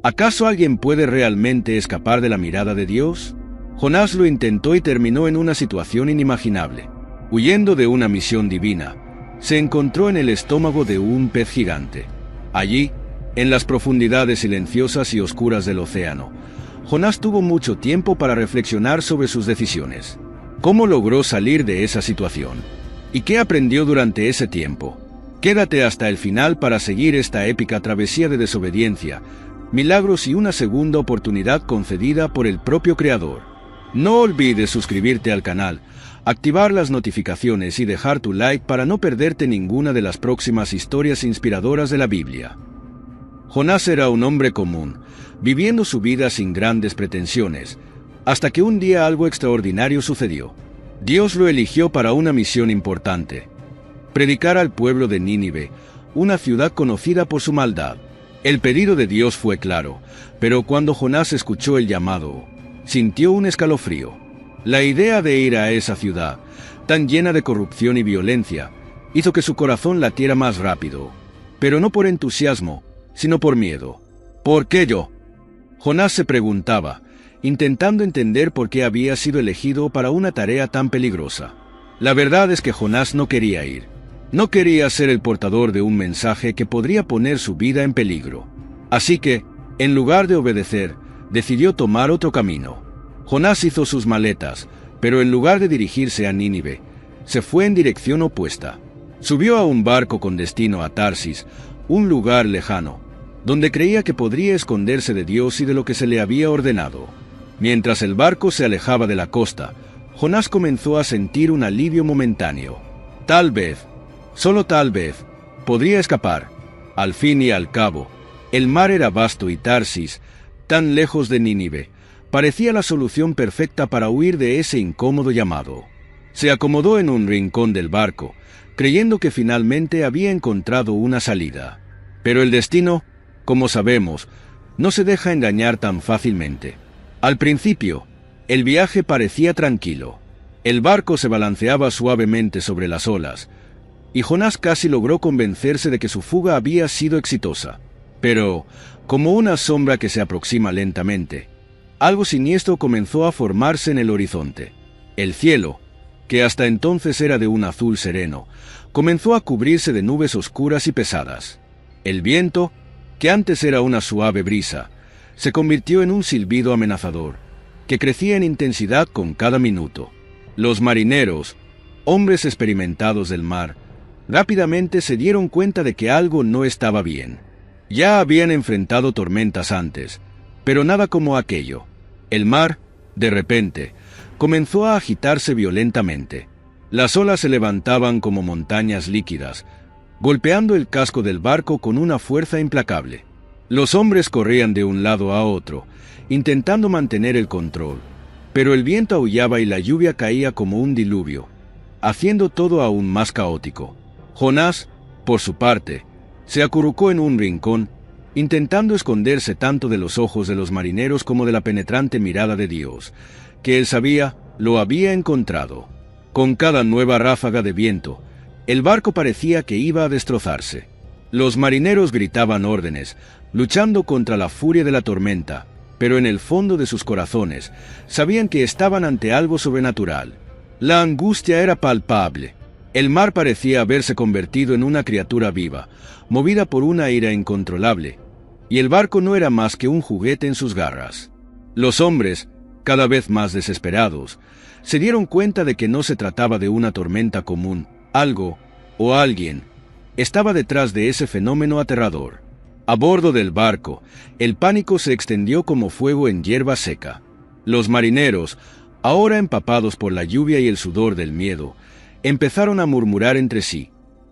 ¿Acaso alguien puede realmente escapar de la mirada de Dios? Jonás lo intentó y terminó en una situación inimaginable. Huyendo de una misión divina, se encontró en el estómago de un pez gigante. Allí, en las profundidades silenciosas y oscuras del océano, Jonás tuvo mucho tiempo para reflexionar sobre sus decisiones. ¿Cómo logró salir de esa situación? ¿Y qué aprendió durante ese tiempo? Quédate hasta el final para seguir esta épica travesía de desobediencia, milagros y una segunda oportunidad concedida por el propio Creador. No olvides suscribirte al canal, activar las notificaciones y dejar tu like para no perderte ninguna de las próximas historias inspiradoras de la Biblia. Jonás era un hombre común, viviendo su vida sin grandes pretensiones, hasta que un día algo extraordinario sucedió. Dios lo eligió para una misión importante: predicar al pueblo de Nínive, una ciudad conocida por su maldad. El pedido de Dios fue claro, pero cuando Jonás escuchó el llamado, sintió un escalofrío. La idea de ir a esa ciudad, tan llena de corrupción y violencia, hizo que su corazón latiera más rápido, pero no por entusiasmo, sino por miedo. ¿Por qué yo? Jonás se preguntaba, intentando entender por qué había sido elegido para una tarea tan peligrosa. La verdad es que Jonás no quería ir. No quería ser el portador de un mensaje que podría poner su vida en peligro. Así que, en lugar de obedecer, decidió tomar otro camino. Jonás hizo sus maletas, pero en lugar de dirigirse a Nínive, se fue en dirección opuesta. Subió a un barco con destino a Tarsis, un lugar lejano, donde creía que podría esconderse de Dios y de lo que se le había ordenado. Mientras el barco se alejaba de la costa, Jonás comenzó a sentir un alivio momentáneo. Tal vez, solo tal vez, podría escapar. Al fin y al cabo, el mar era vasto y Tarsis, tan lejos de Nínive, parecía la solución perfecta para huir de ese incómodo llamado. Se acomodó en un rincón del barco, creyendo que finalmente había encontrado una salida. Pero el destino, como sabemos, no se deja engañar tan fácilmente. Al principio, el viaje parecía tranquilo. El barco se balanceaba suavemente sobre las olas, y Jonás casi logró convencerse de que su fuga había sido exitosa. Pero, como una sombra que se aproxima lentamente, algo siniestro comenzó a formarse en el horizonte. El cielo, que hasta entonces era de un azul sereno, comenzó a cubrirse de nubes oscuras y pesadas. El viento, que antes era una suave brisa, se convirtió en un silbido amenazador, que crecía en intensidad con cada minuto. Los marineros, hombres experimentados del mar, rápidamente se dieron cuenta de que algo no estaba bien. Ya habían enfrentado tormentas antes, pero nada como aquello. El mar, de repente, comenzó a agitarse violentamente. Las olas se levantaban como montañas líquidas, golpeando el casco del barco con una fuerza implacable. Los hombres corrían de un lado a otro, intentando mantener el control, pero el viento aullaba y la lluvia caía como un diluvio, haciendo todo aún más caótico. Jonás, por su parte, se acurrucó en un rincón, intentando esconderse tanto de los ojos de los marineros como de la penetrante mirada de Dios, que él sabía lo había encontrado. Con cada nueva ráfaga de viento, el barco parecía que iba a destrozarse. Los marineros gritaban órdenes, luchando contra la furia de la tormenta, pero en el fondo de sus corazones sabían que estaban ante algo sobrenatural. La angustia era palpable. El mar parecía haberse convertido en una criatura viva, movida por una ira incontrolable, y el barco no era más que un juguete en sus garras. Los hombres, cada vez más desesperados, se dieron cuenta de que no se trataba de una tormenta común. Algo, o alguien, estaba detrás de ese fenómeno aterrador. A bordo del barco, el pánico se extendió como fuego en hierba seca. Los marineros, ahora empapados por la lluvia y el sudor del miedo, empezaron a murmurar entre sí,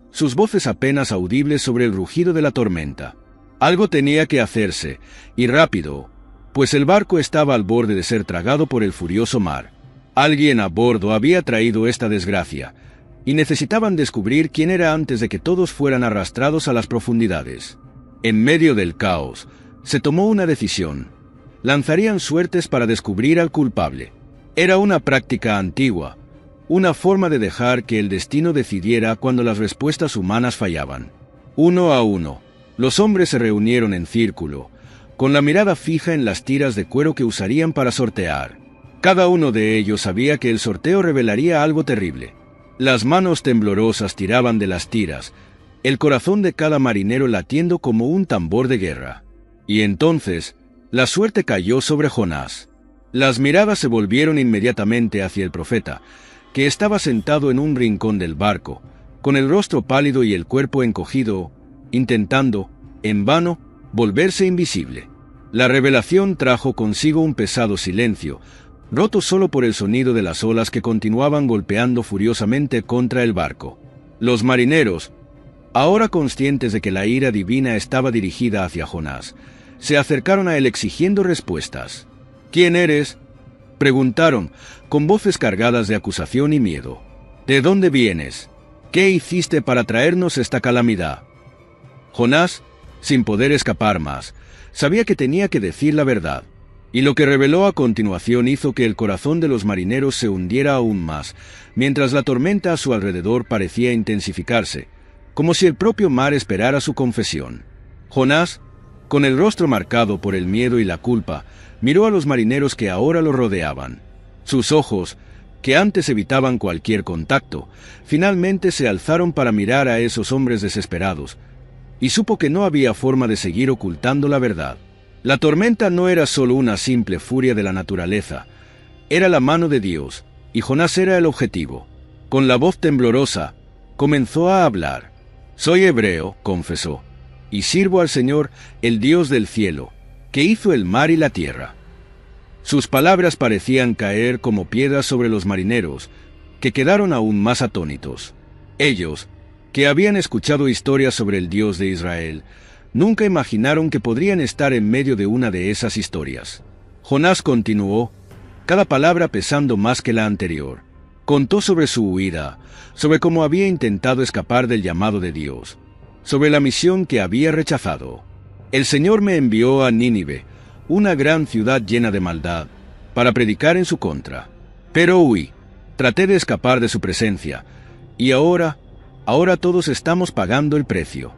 sus voces apenas audibles sobre el rugido de la tormenta. Algo tenía que hacerse, y rápido, pues el barco estaba al borde de ser tragado por el furioso mar. Alguien a bordo había traído esta desgracia, y necesitaban descubrir quién era antes de que todos fueran arrastrados a las profundidades. En medio del caos, se tomó una decisión. Lanzarían suertes para descubrir al culpable. Era una práctica antigua, una forma de dejar que el destino decidiera cuando las respuestas humanas fallaban. Uno a uno, los hombres se reunieron en círculo, con la mirada fija en las tiras de cuero que usarían para sortear. Cada uno de ellos sabía que el sorteo revelaría algo terrible. Las manos temblorosas tiraban de las tiras, el corazón de cada marinero latiendo como un tambor de guerra. Y entonces, la suerte cayó sobre Jonás. Las miradas se volvieron inmediatamente hacia el profeta, que estaba sentado en un rincón del barco, con el rostro pálido y el cuerpo encogido, intentando, en vano, volverse invisible. La revelación trajo consigo un pesado silencio, roto solo por el sonido de las olas que continuaban golpeando furiosamente contra el barco. Los marineros, ahora conscientes de que la ira divina estaba dirigida hacia Jonás, se acercaron a él exigiendo respuestas. «¿Quién eres?», preguntaron, con voces cargadas de acusación y miedo. «¿De dónde vienes? ¿Qué hiciste para traernos esta calamidad?». Jonás, sin poder escapar más, sabía que tenía que decir la verdad, y lo que reveló a continuación hizo que el corazón de los marineros se hundiera aún más, mientras la tormenta a su alrededor parecía intensificarse, como si el propio mar esperara su confesión. Jonás, con el rostro marcado por el miedo y la culpa, miró a los marineros que ahora lo rodeaban. Sus ojos, que antes evitaban cualquier contacto, finalmente se alzaron para mirar a esos hombres desesperados, y supo que no había forma de seguir ocultando la verdad. La tormenta no era solo una simple furia de la naturaleza, era la mano de Dios, y Jonás era el objetivo. Con la voz temblorosa, comenzó a hablar. «Soy hebreo», confesó, «y sirvo al Señor, el Dios del cielo, que hizo el mar y la tierra». Sus palabras parecían caer como piedras sobre los marineros, que quedaron aún más atónitos. Ellos, que habían escuchado historias sobre el Dios de Israel, nunca imaginaron que podrían estar en medio de una de esas historias. Jonás continuó, cada palabra pesando más que la anterior. Contó sobre su huida, sobre cómo había intentado escapar del llamado de Dios, sobre la misión que había rechazado. «El Señor me envió a Nínive, una gran ciudad llena de maldad, para predicar en su contra. Pero huí, traté de escapar de su presencia, y ahora todos estamos pagando el precio».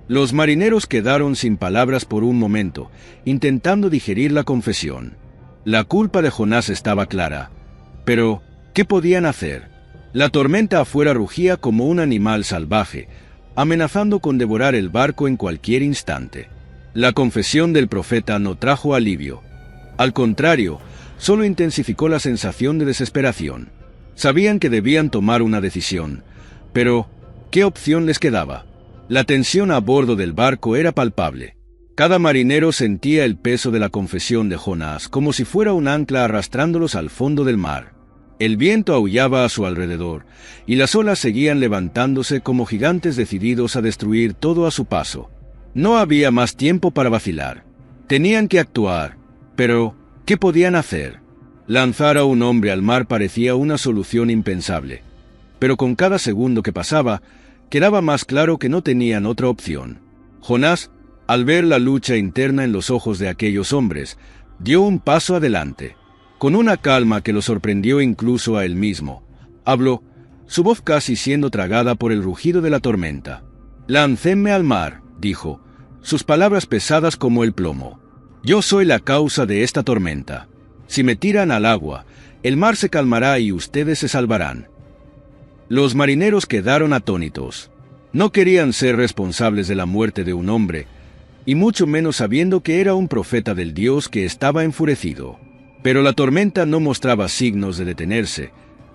Los marineros quedaron sin palabras por un momento, intentando digerir la confesión. La culpa de Jonás estaba clara, pero ¿qué podían hacer? La tormenta afuera rugía como un animal salvaje, amenazando con devorar el barco en cualquier instante. La confesión del profeta no trajo alivio. Al contrario, solo intensificó la sensación de desesperación. Sabían que debían tomar una decisión, pero ¿qué opción les quedaba? La tensión a bordo del barco era palpable. Cada marinero sentía el peso de la confesión de Jonás como si fuera un ancla arrastrándolos al fondo del mar. El viento aullaba a su alrededor, y las olas seguían levantándose como gigantes decididos a destruir todo a su paso. No había más tiempo para vacilar. Tenían que actuar, pero ¿qué podían hacer? Lanzar a un hombre al mar parecía una solución impensable, pero con cada segundo que pasaba, quedaba más claro que no tenían otra opción. Jonás, al ver la lucha interna en los ojos de aquellos hombres, dio un paso adelante. Con una calma que lo sorprendió incluso a él mismo, habló, su voz casi siendo tragada por el rugido de la tormenta. «Láncéme al mar», dijo, sus palabras pesadas como el plomo. «Yo soy la causa de esta tormenta. Si me tiran al agua, el mar se calmará y ustedes se salvarán». Los marineros quedaron atónitos. No querían ser responsables de la muerte de un hombre, y mucho menos sabiendo que era un profeta del Dios que estaba enfurecido. Pero la tormenta no mostraba signos de detenerse,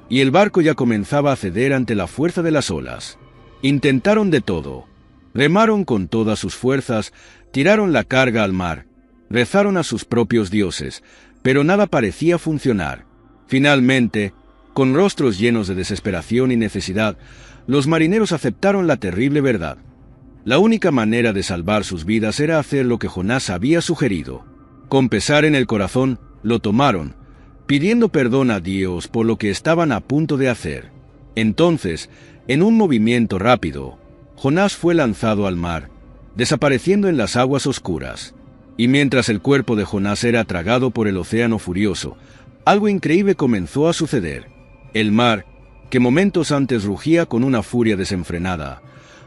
y el barco ya comenzaba a ceder ante la fuerza de las olas. Intentaron de todo. Remaron con todas sus fuerzas, tiraron la carga al mar, rezaron a sus propios dioses, pero nada parecía funcionar. Finalmente, con rostros llenos de desesperación y necesidad, los marineros aceptaron la terrible verdad. La única manera de salvar sus vidas era hacer lo que Jonás había sugerido. Con pesar en el corazón, lo tomaron, pidiendo perdón a Dios por lo que estaban a punto de hacer. Entonces, en un movimiento rápido, Jonás fue lanzado al mar, desapareciendo en las aguas oscuras. Y mientras el cuerpo de Jonás era tragado por el océano furioso, algo increíble comenzó a suceder. El mar, que momentos antes rugía con una furia desenfrenada,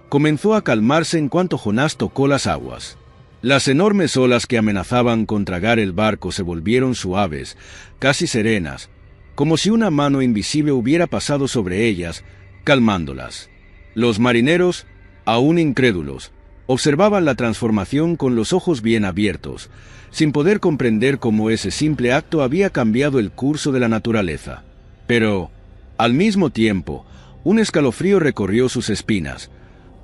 comenzó a calmarse en cuanto Jonás tocó las aguas. Las enormes olas que amenazaban con tragar el barco se volvieron suaves, casi serenas, como si una mano invisible hubiera pasado sobre ellas, calmándolas. Los marineros, aún incrédulos, observaban la transformación con los ojos bien abiertos, sin poder comprender cómo ese simple acto había cambiado el curso de la naturaleza. Pero, al mismo tiempo, un escalofrío recorrió sus espinas,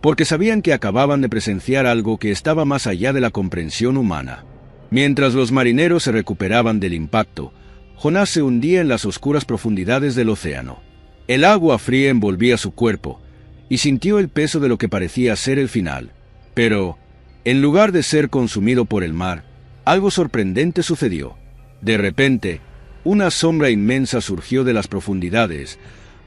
porque sabían que acababan de presenciar algo que estaba más allá de la comprensión humana. Mientras los marineros se recuperaban del impacto, Jonás se hundía en las oscuras profundidades del océano. El agua fría envolvía su cuerpo, y sintió el peso de lo que parecía ser el final. Pero, en lugar de ser consumido por el mar, algo sorprendente sucedió. De repente, una sombra inmensa surgió de las profundidades,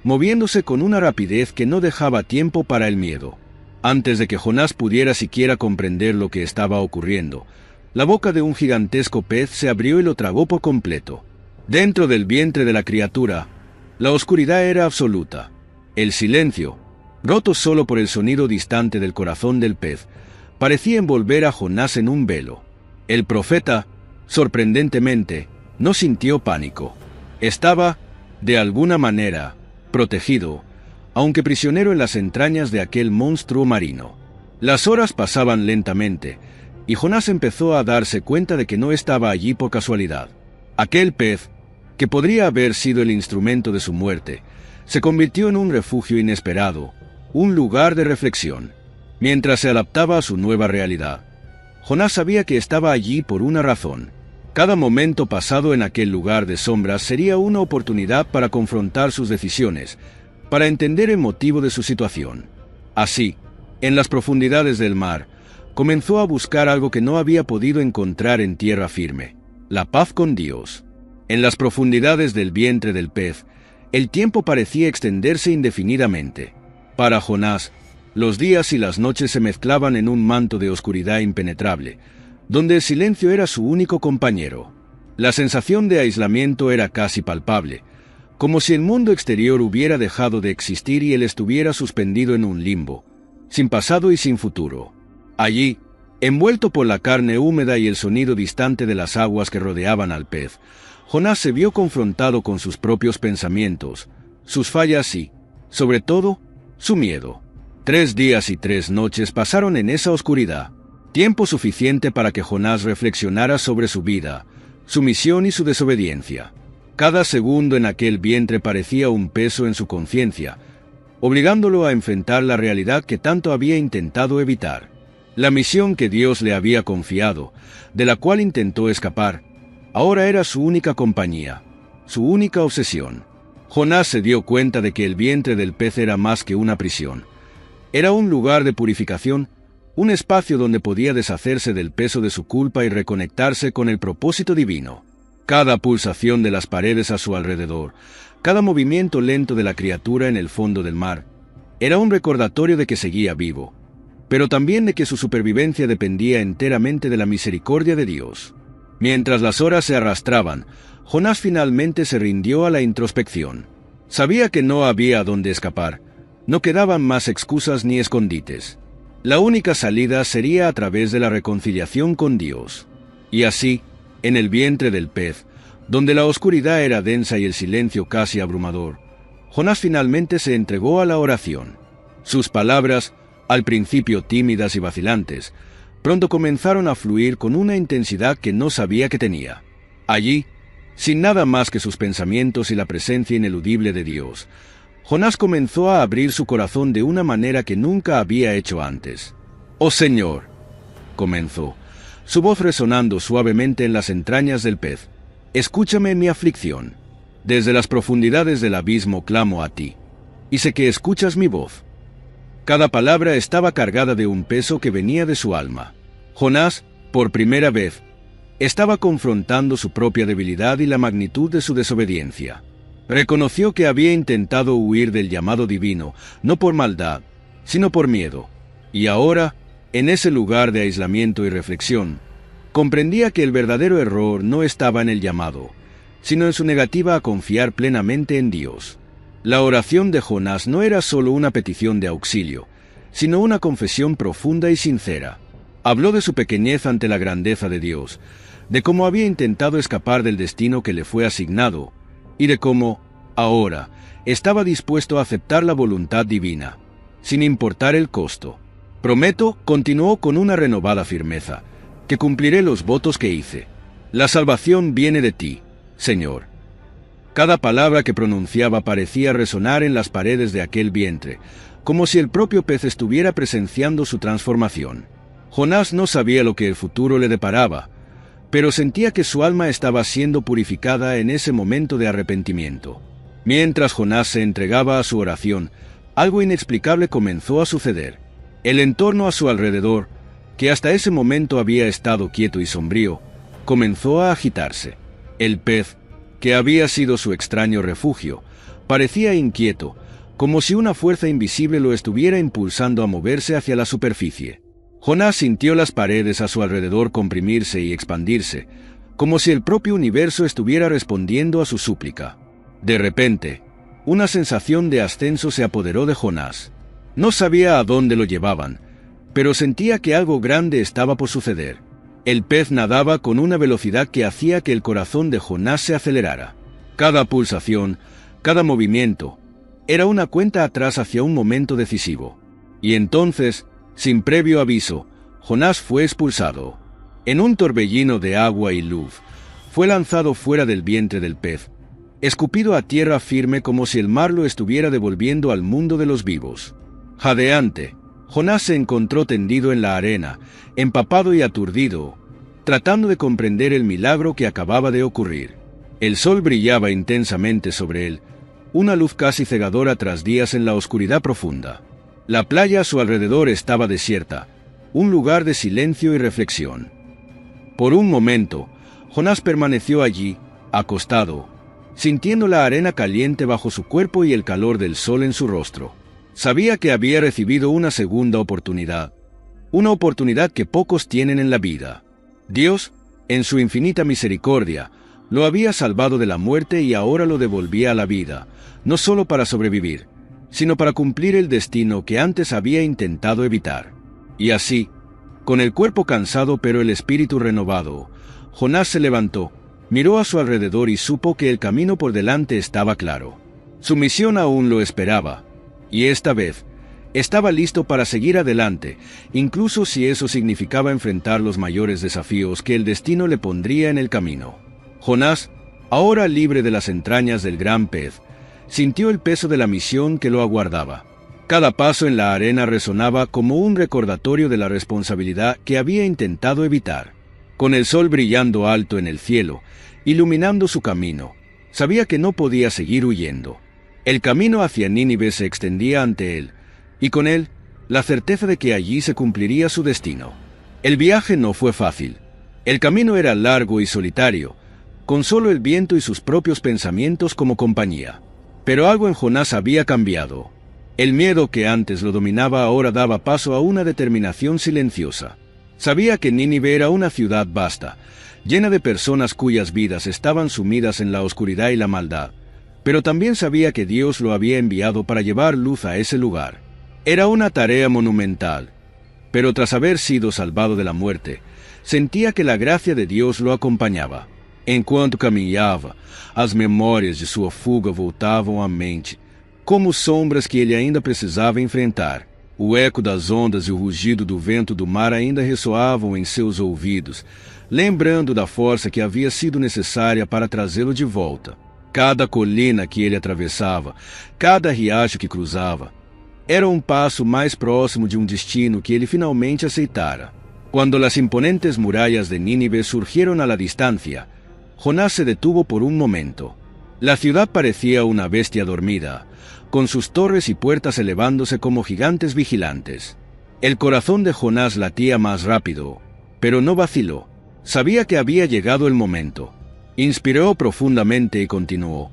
moviéndose con una rapidez que no dejaba tiempo para el miedo. Antes de que Jonás pudiera siquiera comprender lo que estaba ocurriendo, la boca de un gigantesco pez se abrió y lo tragó por completo. Dentro del vientre de la criatura, la oscuridad era absoluta. El silencio, roto solo por el sonido distante del corazón del pez, parecía envolver a Jonás en un velo. El profeta, sorprendentemente, no sintió pánico. Estaba, de alguna manera, protegido, aunque prisionero en las entrañas de aquel monstruo marino. Las horas pasaban lentamente, y Jonás empezó a darse cuenta de que no estaba allí por casualidad. Aquel pez, que podría haber sido el instrumento de su muerte, se convirtió en un refugio inesperado, un lugar de reflexión. Mientras se adaptaba a su nueva realidad, Jonás sabía que estaba allí por una razón. Cada momento pasado en aquel lugar de sombras sería una oportunidad para confrontar sus decisiones, para entender el motivo de su situación. Así, en las profundidades del mar, comenzó a buscar algo que no había podido encontrar en tierra firme: la paz con Dios. En las profundidades del vientre del pez, el tiempo parecía extenderse indefinidamente. Para Jonás, los días y las noches se mezclaban en un manto de oscuridad impenetrable, donde el silencio era su único compañero. La sensación de aislamiento era casi palpable, como si el mundo exterior hubiera dejado de existir y él estuviera suspendido en un limbo, sin pasado y sin futuro. Allí, envuelto por la carne húmeda y el sonido distante de las aguas que rodeaban al pez, Jonás se vio confrontado con sus propios pensamientos, sus fallas y, sobre todo, su miedo. 3 días y 3 noches pasaron en esa oscuridad, tiempo suficiente para que Jonás reflexionara sobre su vida, su misión y su desobediencia. Cada segundo en aquel vientre parecía un peso en su conciencia, obligándolo a enfrentar la realidad que tanto había intentado evitar. La misión que Dios le había confiado, de la cual intentó escapar, ahora era su única compañía, su única obsesión. Jonás se dio cuenta de que el vientre del pez era más que una prisión. Era un lugar de purificación, un espacio donde podía deshacerse del peso de su culpa y reconectarse con el propósito divino. Cada pulsación de las paredes a su alrededor, cada movimiento lento de la criatura en el fondo del mar, era un recordatorio de que seguía vivo, pero también de que su supervivencia dependía enteramente de la misericordia de Dios. Mientras las horas se arrastraban, Jonás finalmente se rindió a la introspección. Sabía que no había dónde escapar, no quedaban más excusas ni escondites. La única salida sería a través de la reconciliación con Dios. Y así, en el vientre del pez, donde la oscuridad era densa y el silencio casi abrumador, Jonás finalmente se entregó a la oración. Sus palabras, al principio tímidas y vacilantes, pronto comenzaron a fluir con una intensidad que no sabía que tenía. Allí, sin nada más que sus pensamientos y la presencia ineludible de Dios, Jonás comenzó a abrir su corazón de una manera que nunca había hecho antes. «Oh Señor», comenzó, su voz resonando suavemente en las entrañas del pez, «escúchame en mi aflicción. Desde las profundidades del abismo clamo a ti, y sé que escuchas mi voz». Cada palabra estaba cargada de un peso que venía de su alma. Jonás, por primera vez, estaba confrontando su propia debilidad y la magnitud de su desobediencia. Reconoció que había intentado huir del llamado divino, no por maldad, sino por miedo. Y ahora, en ese lugar de aislamiento y reflexión, comprendía que el verdadero error no estaba en el llamado, sino en su negativa a confiar plenamente en Dios. La oración de Jonás no era solo una petición de auxilio, sino una confesión profunda y sincera. Habló de su pequeñez ante la grandeza de Dios, de cómo había intentado escapar del destino que le fue asignado, y de cómo, ahora, estaba dispuesto a aceptar la voluntad divina, sin importar el costo. Prometo, continuó con una renovada firmeza, que cumpliré los votos que hice. La salvación viene de ti, Señor. Cada palabra que pronunciaba parecía resonar en las paredes de aquel vientre, como si el propio pez estuviera presenciando su transformación. Jonás no sabía lo que el futuro le deparaba, pero sentía que su alma estaba siendo purificada en ese momento de arrepentimiento. Mientras Jonás se entregaba a su oración, algo inexplicable comenzó a suceder. El entorno a su alrededor, que hasta ese momento había estado quieto y sombrío, comenzó a agitarse. El pez, que había sido su extraño refugio, parecía inquieto, como si una fuerza invisible lo estuviera impulsando a moverse hacia la superficie. Jonás sintió las paredes a su alrededor comprimirse y expandirse, como si el propio universo estuviera respondiendo a su súplica. De repente, una sensación de ascenso se apoderó de Jonás. No sabía a dónde lo llevaban, pero sentía que algo grande estaba por suceder. El pez nadaba con una velocidad que hacía que el corazón de Jonás se acelerara. Cada pulsación, cada movimiento, era una cuenta atrás hacia un momento decisivo. Y entonces, sin previo aviso, Jonás fue expulsado. En un torbellino de agua y luz, fue lanzado fuera del vientre del pez, escupido a tierra firme como si el mar lo estuviera devolviendo al mundo de los vivos. Jadeante, Jonás se encontró tendido en la arena, empapado y aturdido, tratando de comprender el milagro que acababa de ocurrir. El sol brillaba intensamente sobre él, una luz casi cegadora tras días en la oscuridad profunda. La playa a su alrededor estaba desierta, un lugar de silencio y reflexión. Por un momento, Jonás permaneció allí, acostado, sintiendo la arena caliente bajo su cuerpo y el calor del sol en su rostro. Sabía que había recibido una segunda oportunidad, una oportunidad que pocos tienen en la vida. Dios, en su infinita misericordia, lo había salvado de la muerte y ahora lo devolvía a la vida, no solo para sobrevivir, sino para cumplir el destino que antes había intentado evitar. Y así, con el cuerpo cansado pero el espíritu renovado, Jonás se levantó, miró a su alrededor y supo que el camino por delante estaba claro. Su misión aún lo esperaba, y esta vez, estaba listo para seguir adelante, incluso si eso significaba enfrentar los mayores desafíos que el destino le pondría en el camino. Jonás, ahora libre de las entrañas del gran pez, sintió el peso de la misión que lo aguardaba. Cada paso en la arena resonaba como un recordatorio de la responsabilidad que había intentado evitar. Con el sol brillando alto en el cielo, iluminando su camino, sabía que no podía seguir huyendo. El camino hacia Nínive se extendía ante él, y con él, la certeza de que allí se cumpliría su destino. El viaje no fue fácil. El camino era largo y solitario, con solo el viento y sus propios pensamientos como compañía. Pero algo en Jonás había cambiado. El miedo que antes lo dominaba ahora daba paso a una determinación silenciosa. Sabía que Nínive era una ciudad vasta, llena de personas cuyas vidas estaban sumidas en la oscuridad y la maldad, pero también sabía que Dios lo había enviado para llevar luz a ese lugar. Era una tarea monumental, pero tras haber sido salvado de la muerte, sentía que la gracia de Dios lo acompañava. Enquanto caminhava, as memórias de sua fuga voltavam à mente, como sombras que ele ainda precisava enfrentar. O eco das ondas e o rugido do vento do mar ainda ressoavam em seus ouvidos, lembrando da força que havia sido necessária para trazê-lo de volta. Cada colina que ele atravessava, cada riacho que cruzava, era um passo mais próximo de um destino que ele finalmente aceitara. Cuando las imponentes murallas de Nínive surgieron a la distancia, Jonás se detuvo por un momento. La ciudad parecía una bestia dormida, con sus torres y puertas elevándose como gigantes vigilantes. El corazón de Jonás latía más rápido, pero no vaciló. Sabía que había llegado el momento. Inspiró profundamente y continuó,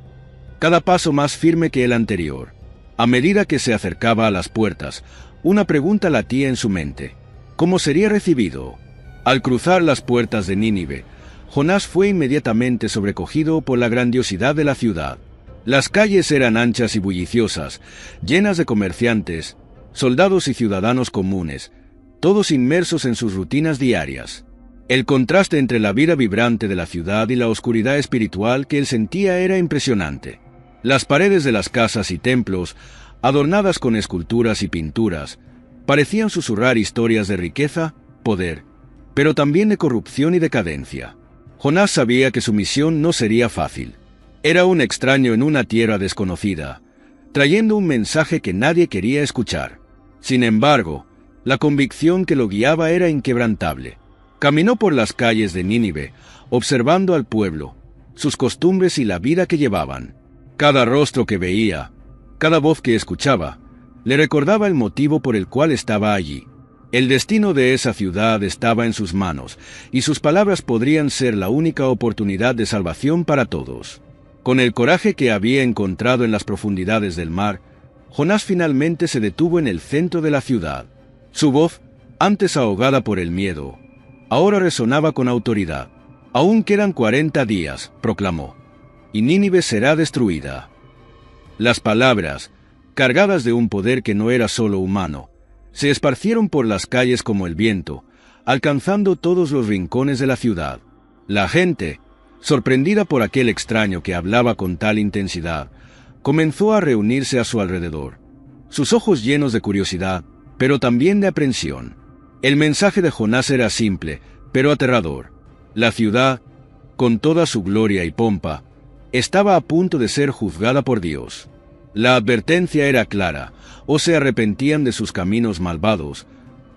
cada paso más firme que el anterior. A medida que se acercaba a las puertas, una pregunta latía en su mente. ¿Cómo sería recibido? Al cruzar las puertas de Nínive, Jonás fue inmediatamente sobrecogido por la grandiosidad de la ciudad. Las calles eran anchas y bulliciosas, llenas de comerciantes, soldados y ciudadanos comunes, todos inmersos en sus rutinas diarias. El contraste entre la vida vibrante de la ciudad y la oscuridad espiritual que él sentía era impresionante. Las paredes de las casas y templos, adornadas con esculturas y pinturas, parecían susurrar historias de riqueza, poder, pero también de corrupción y decadencia. Jonás sabía que su misión no sería fácil. Era un extraño en una tierra desconocida, trayendo un mensaje que nadie quería escuchar. Sin embargo, la convicción que lo guiaba era inquebrantable. Caminó por las calles de Nínive, observando al pueblo, sus costumbres y la vida que llevaban. Cada rostro que veía, cada voz que escuchaba, le recordaba el motivo por el cual estaba allí. El destino de esa ciudad estaba en sus manos, y sus palabras podrían ser la única oportunidad de salvación para todos. Con el coraje que había encontrado en las profundidades del mar, Jonás finalmente se detuvo en el centro de la ciudad. Su voz, antes ahogada por el miedo, ahora resonaba con autoridad. «Aún quedan 40 días», proclamó, «y Nínive será destruida». Las palabras, cargadas de un poder que no era solo humano, se esparcieron por las calles como el viento, alcanzando todos los rincones de la ciudad. La gente, sorprendida por aquel extraño que hablaba con tal intensidad, comenzó a reunirse a su alrededor, sus ojos llenos de curiosidad, pero también de aprensión. El mensaje de Jonás era simple, pero aterrador. La ciudad, con toda su gloria y pompa, estaba a punto de ser juzgada por Dios. La advertencia era clara: o se arrepentían de sus caminos malvados,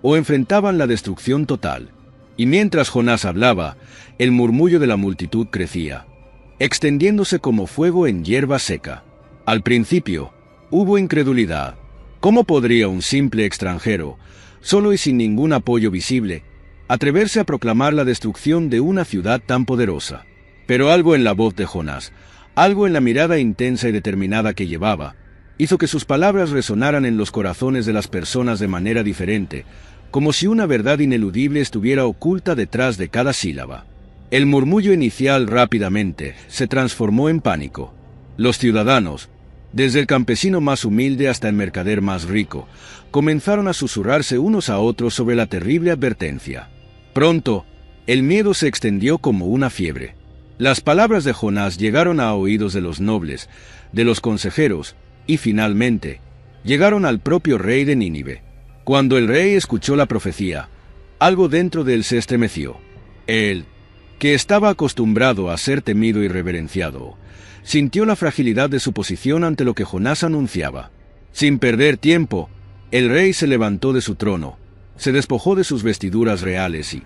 o enfrentaban la destrucción total. Y mientras Jonás hablaba, el murmullo de la multitud crecía, extendiéndose como fuego en hierba seca. Al principio, hubo incredulidad. ¿Cómo podría un simple extranjero, solo y sin ningún apoyo visible, atreverse a proclamar la destrucción de una ciudad tan poderosa? Pero algo en la voz de Jonás, algo en la mirada intensa y determinada que llevaba, hizo que sus palabras resonaran en los corazones de las personas de manera diferente, como si una verdad ineludible estuviera oculta detrás de cada sílaba. El murmullo inicial rápidamente se transformó en pánico. Los ciudadanos, desde el campesino más humilde hasta el mercader más rico, comenzaron a susurrarse unos a otros sobre la terrible advertencia. Pronto, el miedo se extendió como una fiebre. Las palabras de Jonás llegaron a oídos de los nobles, de los consejeros, y finalmente, llegaron al propio rey de Nínive. Cuando el rey escuchó la profecía, algo dentro de él se estremeció. Él, que estaba acostumbrado a ser temido y reverenciado, sintió la fragilidad de su posición ante lo que Jonás anunciaba. Sin perder tiempo, el rey se levantó de su trono, se despojó de sus vestiduras reales y,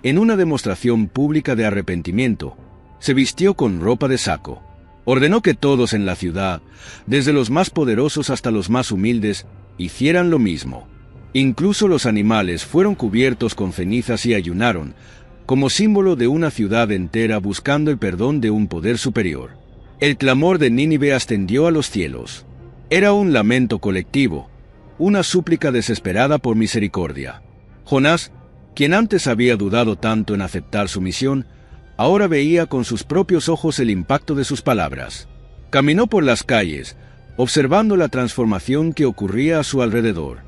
en una demostración pública de arrepentimiento, se vistió con ropa de saco. Ordenó que todos en la ciudad, desde los más poderosos hasta los más humildes, hicieran lo mismo. Incluso los animales fueron cubiertos con cenizas y ayunaron, como símbolo de una ciudad entera buscando el perdón de un poder superior. El clamor de Nínive ascendió a los cielos. Era un lamento colectivo, una súplica desesperada por misericordia. Jonás, quien antes había dudado tanto en aceptar su misión, ahora veía con sus propios ojos el impacto de sus palabras. Caminó por las calles, observando la transformación que ocurría a su alrededor.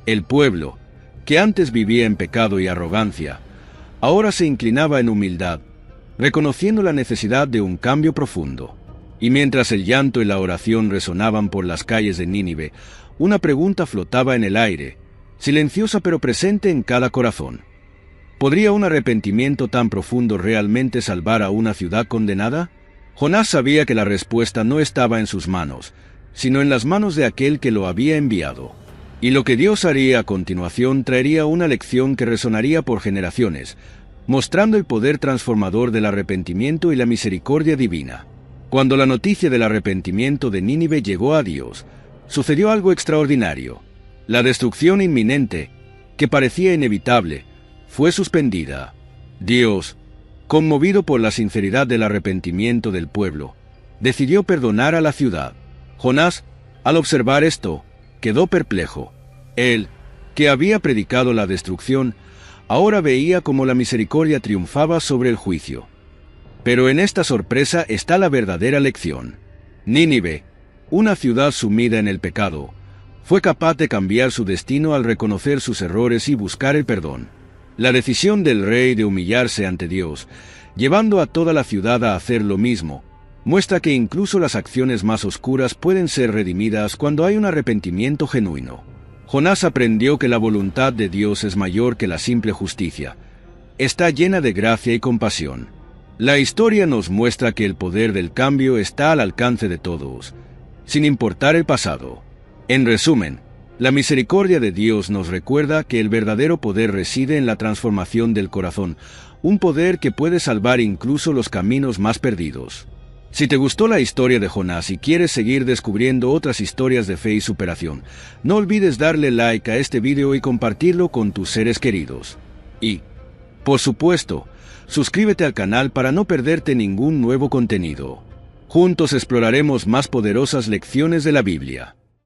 El pueblo, que antes vivía en pecado y arrogancia, ahora se inclinaba en humildad, reconociendo la necesidad de un cambio profundo. Y mientras el llanto y la oración resonaban por las calles de Nínive, una pregunta flotaba en el aire, silenciosa pero presente en cada corazón. ¿Podría un arrepentimiento tan profundo realmente salvar a una ciudad condenada? Jonás sabía que la respuesta no estaba en sus manos, sino en las manos de aquel que lo había enviado. Y lo que Dios haría a continuación traería una lección que resonaría por generaciones, mostrando el poder transformador del arrepentimiento y la misericordia divina. Cuando la noticia del arrepentimiento de Nínive llegó a Dios, sucedió algo extraordinario. La destrucción inminente, que parecía inevitable, fue suspendida. Dios, conmovido por la sinceridad del arrepentimiento del pueblo, decidió perdonar a la ciudad. Jonás, al observar esto, quedó perplejo. Él, que había predicado la destrucción, ahora veía cómo la misericordia triunfaba sobre el juicio. Pero en esta sorpresa está la verdadera lección. Nínive, una ciudad sumida en el pecado, Fue capaz de cambiar su destino al reconocer sus errores y buscar el perdón. La decisión del rey de humillarse ante Dios, llevando a toda la ciudad a hacer lo mismo, muestra que incluso las acciones más oscuras pueden ser redimidas cuando hay un arrepentimiento genuino. Jonás aprendió que la voluntad de Dios es mayor que la simple justicia. Está llena de gracia y compasión. La historia nos muestra que el poder del cambio está al alcance de todos, sin importar el pasado. En resumen, la misericordia de Dios nos recuerda que el verdadero poder reside en la transformación del corazón, un poder que puede salvar incluso los caminos más perdidos. Si te gustó la historia de Jonás y quieres seguir descubriendo otras historias de fe y superación, no olvides darle like a este video y compartirlo con tus seres queridos. Y, por supuesto, suscríbete al canal para no perderte ningún nuevo contenido. Juntos exploraremos más poderosas lecciones de la Biblia.